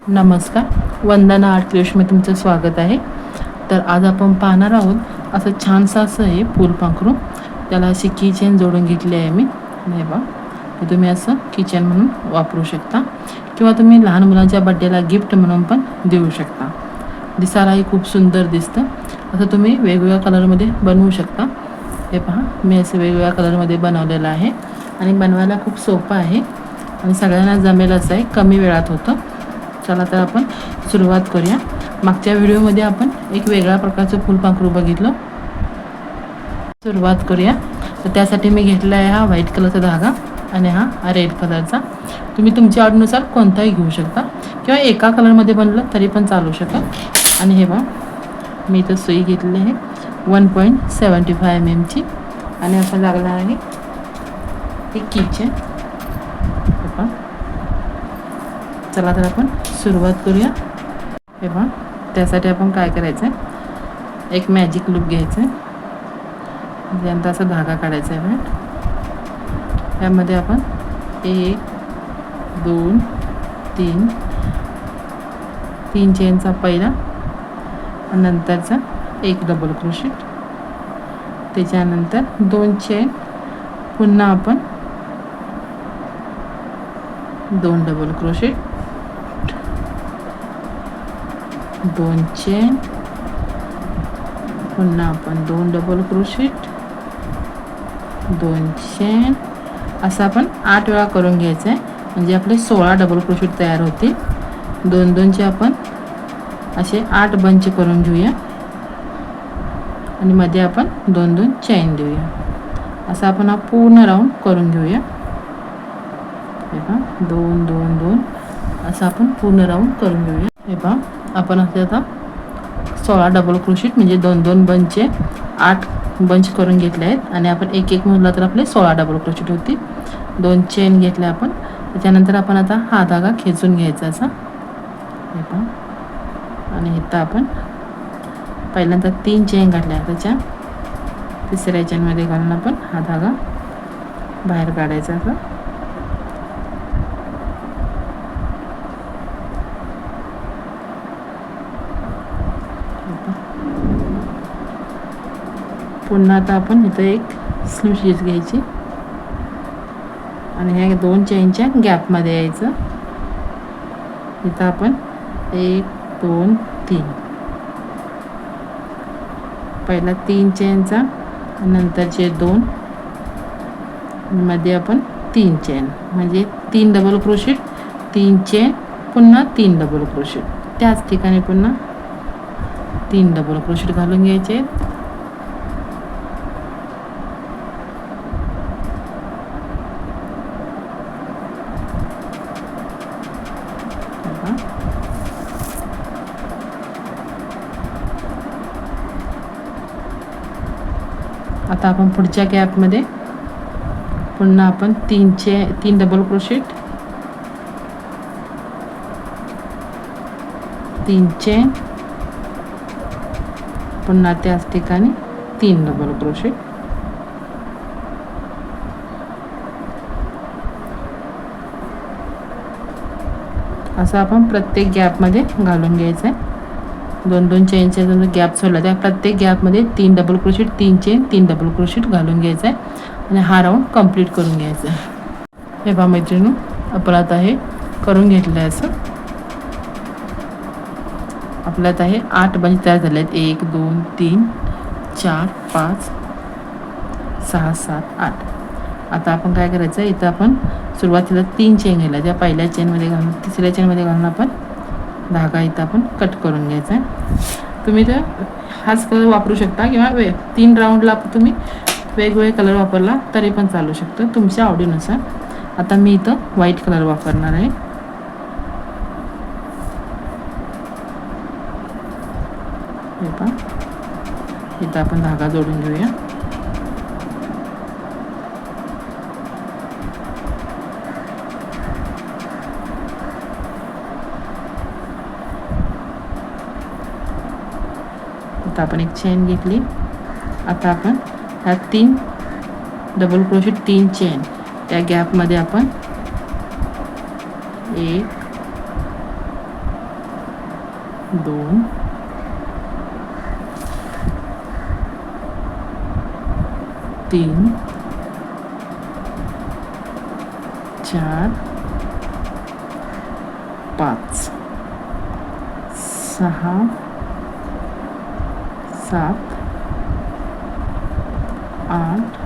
नमस्कार, वंदना आर्ट क्रिएशनमध्ये तुमचं स्वागत आहे. तर आज आपण पाहणार आहोत असं छानसं असं हे फुलपाखरू. त्याला अशी कीचेन जोडून घेतली आहे मी. हे बघा, हे तुम्ही असं किचन म्हणून वापरू शकता किंवा तुम्ही लहान मुलांच्या बड्डेला गिफ्ट म्हणून पण देऊ शकता. दिसायलाही खूप सुंदर दिसतं. असं तुम्ही वेगवेगळ्या कलरमध्ये बनवू शकता. हे पहा, मी असं वेगवेगळ्या कलरमध्ये बनवलेलं आहे आणि बनवायला खूप सोपं आहे आणि सगळ्यांना जमेलच आहे, कमी वेळात होतं. चला तर आपण सुरुवात करूया. मागच्या व्हिडिओमध्ये आपण एक वेगळ्या प्रकारचं फुलपाखरू बघितलं. सुरुवात करूया. तर त्यासाठी मी घेतला आहे हा व्हाईट कलरचा धागा आणि हा रेड कलरचा. तुम्ही तुमच्या आवडीनुसार कोणताही घेऊ शकता किंवा एका कलरमध्ये बनलं तरी पण चालू शकेल. आणि हे बघा, मी इथं सुई घेतली आहे 1.75 mm ची आणि आपण लागला आहे एक कीचेन. चला तर आपण सुरुवात करूया. हे पहा, त्यासाठी आपण काय करायचं आहे, एक मॅजिक लूप घ्यायचं आहे. त्यानंतर असा धागा काढायचा आहे. त्यामध्ये आपण 1 2 3 चेनचा पहिला आणि नंतरचा एक डबल क्रोशेट, त्याच्यानंतर 2 चेन, पुन्हा आपण 2 डबल क्रोशेट, 2 चेन, पुन्हा आपण 2 डबल क्रोशेट, 2 चेन, असं आपण 8 वेळा करून घ्यायचं आहे. म्हणजे आपले 16 डबल क्रोशेट तयार होतील. 2-2चे आपण असे 8 बंच करून घेऊया आणि मध्ये आपण 2-2 चेन देऊया. असं आपण हा पूर्ण राऊंड करून घेऊया. हे पहा, 2-2-2 असं आपण पूर्ण राऊंड करून घेऊया. हे पहा, आपण असे आता 16 डबल क्रोशेट म्हणजे 2-2 बंचचे 8 बंच करून घेतले आहेत आणि आपण एक एक मोजला तर आपले 16 डबल क्रोशेट होती. 2 चेन घेतल्या आपण. त्याच्यानंतर आपण आता हा धागा खेचून घ्यायचा असा. हे पहा, आणि इथं आपण पहिल्यांदा 3 चेन घातल्या. त्याच्या तिसऱ्या चेनमध्ये घालून आपण हा धागा बाहेर काढायचा असा. पुन्हा आता आपण इथं एक स्लीव स्टिच घ्यायची आणि ह्या 2 चेनच्या गॅपमध्ये यायचं. इथं आपण 1 2 3 पहिला 3 चेनचा, नंतरचे 2, मध्ये आपण 3 चेन म्हणजे 3 डबल क्रोशेट, 3 चेन, पुन्हा 3 डबल क्रोशेट. त्याच ठिकाणी पुन्हा 3 डबल क्रोशेट घालून घ्यायचे. आता आपण पुढच्या गॅपमध्ये पुन्हा आपण 3 डबल क्रोशेट, 3 चेन, पुन्हा त्याच ठिकाणी 3 डबल क्रोशेट. असं आपण प्रत्येक गॅपमध्ये घालून घ्यायचं आहे. 2-2 चेनच्या जर गॅप सोडला त्या प्रत्येक गॅपमध्ये 3 double crochet, 3 chain, 3 double crochet घालून घ्यायचं आहे आणि हा राऊंड कंप्लीट करून घ्यायचा आहे. हे पहा मैत्रिणी, आपण आता हे करून घेतलं आहे. असं आपल्यात आहे 8 बंच तयार झाले आहेत. 1 2 3 4 5 6 7 8. आता आपण काय करायचं, इथं आपण सुरुवातीला 3 चेन घ्यायला. त्या पहिल्या चेनमध्ये घालून तिसऱ्या चेनमध्ये घालून आपण धागा इथं आपण कट करून घ्यायचा आहे. तुम्ही तर हाच कलर वापरू शकता किंवा 3 राऊंडला तुम्ही वेगवेगळे कलर वापरला तरी पण चालू शकतं, तुमच्या आवडीनुसार. आता मी इथं व्हाईट कलर वापरणार आहे. हे पहा, इथं आपण धागा जोडून घेऊया. आता आपण एक चेन घेतली. आता आपण ह्या 3 डबल क्रोशेट, 3 चेन त्या गॅपमध्ये आपण 1 2 3 4 5 6 7 8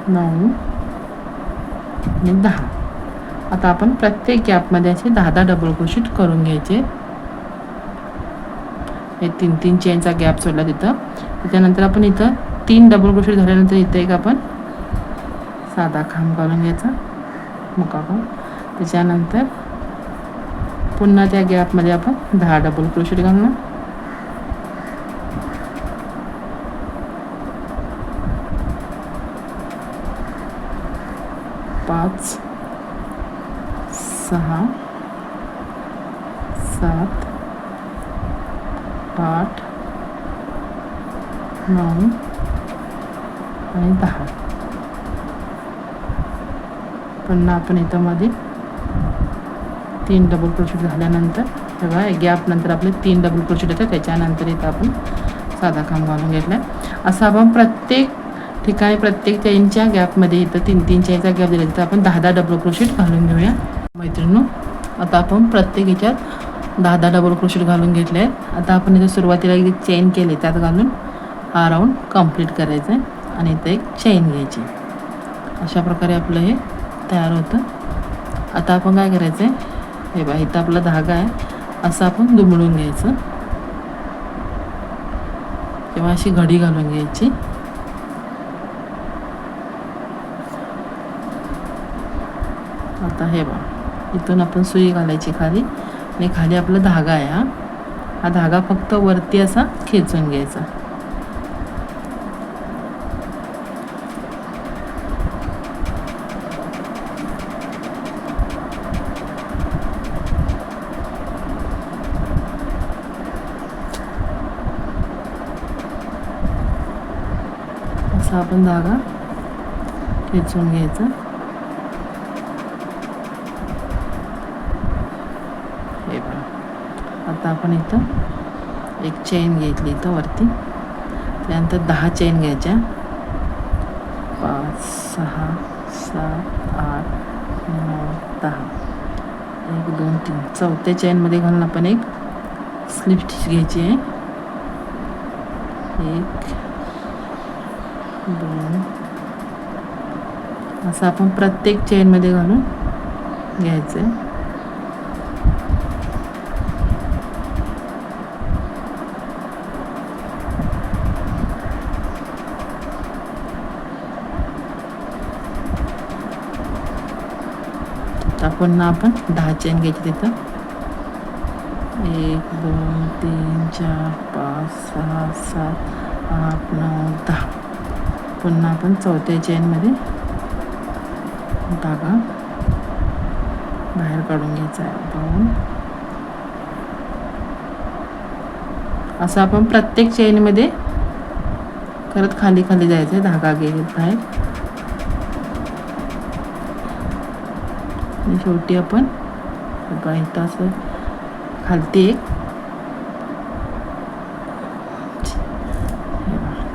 9 आणि 10. आता आपण प्रत्येक गॅपमध्ये असे 10 डबल क्रोशेट करून घ्यायचे. हे 3 चेनचा गॅप सोडला तिथं. त्याच्यानंतर आपण इथं 3 डबल क्रोशेट झाल्यानंतर इथं एक आपण साधा खांब घालून घ्यायचा, मुका खांब. त्याच्यानंतर पुन्हा त्या गॅपमध्ये आपण 10 डबल क्रोशेट घालणार. पाच 6 7 8 9 आणि 10. पुन्हा आपण इथं मध्ये 3 डबल क्रोशेट झाल्यानंतर तेव्हा गॅप नंतर आपले 3 डबल क्रोशेट येतात. त्याच्यानंतर इथं आपण साधा खांब घालून घेतला. असं आपण प्रत्येक ठिकाणी प्रत्येक चेनच्या गॅपमध्ये इथं 3 चेनचा गॅप दिला तिथं आपण 10 डबल क्रोशेट घालून घेऊया मैत्रिणींनो. आता आपण प्रत्येक ह्याच्यात 10 डबल क्रोशेट घालून घेतले आहेत. आता आपण इथं सुरुवातीला एक चेन केले त्यात घालून हा राऊंड कंप्लीट करायचा आहे आणि इथं एक चेन घ्यायची. अशा प्रकारे आपलं हे तयार होतं. आता आपण काय करायचं आहे, हे बघा इथं आपला धागा आहे, असं आपण दुमडून घ्यायचं किंवा अशी घडी घालून घ्यायची. आता हे बघा इथून आपण सुई घालायची खाली आणि खाली आपला धागा आहे. हा धागा फक्त वरती असा खेचून घ्यायचा. असा आपण धागा खेचून घ्यायचा. आता आपण इथं एक चेन घेतली इथं वरती. त्यानंतर 10 चेन घ्यायच्या. 5 6 7 8 9 10. 1 2 3 चौथ्या चेनमध्ये घालून आपण एक स्लिप स्टिच घ्यायची आहे. 1 2 असं आपण प्रत्येक चेनमध्ये घालून घ्यायचं आहे. पुन्हा आपण 10 चेन घ्यायची तिथं. 1 2 3 4 5 6 7 8 9 10. पुन्हा आपण चौथ्या चेनमध्ये धागा बाहेर काढून घ्यायचा आहे. असं आपण प्रत्येक चेनमध्ये करत खाली खाली जायचं आहे. धागा घेत बाहेर आणि शेवटी आपण इथं असं खालती एक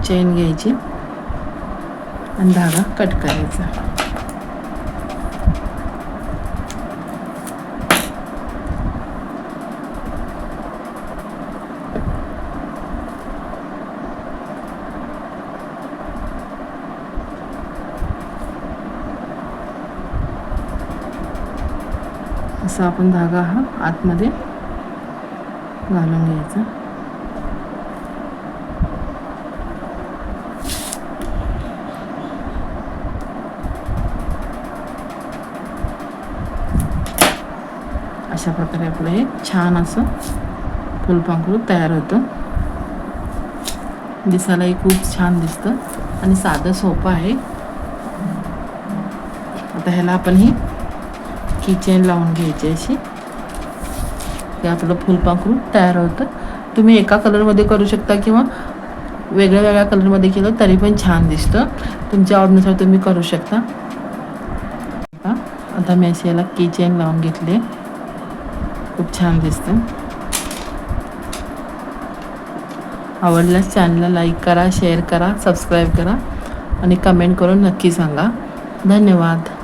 चेन घ्यायची आणि धागा कट करायचा. असा आपण धागा हा आतमध्ये घालून घ्यायचा. अशा प्रकारे आपलं हे छान असं फुलपाखरू तयार होतं. दिसायलाही खूप छान दिसतं आणि साधं सोपं आहे. आता ह्याला आपण ही किचेन लावून घ्यायची अशी. हे आपलं फुलपाखरू तयार होतं. तुम्ही एका कलरमध्ये करू शकता किंवा वेगळ्या वेगळ्या कलरमध्ये केलं तरी पण छान दिसतं. तुमच्या आवडीनुसार तुम्ही करू शकता. आता मी अशी याला किचेन लावून घेतले. खूप छान दिसते. आवडल्यास चॅनलला लाईक करा, शेअर करा, सबस्क्राईब करा आणि कमेंट करून नक्की सांगा. धन्यवाद.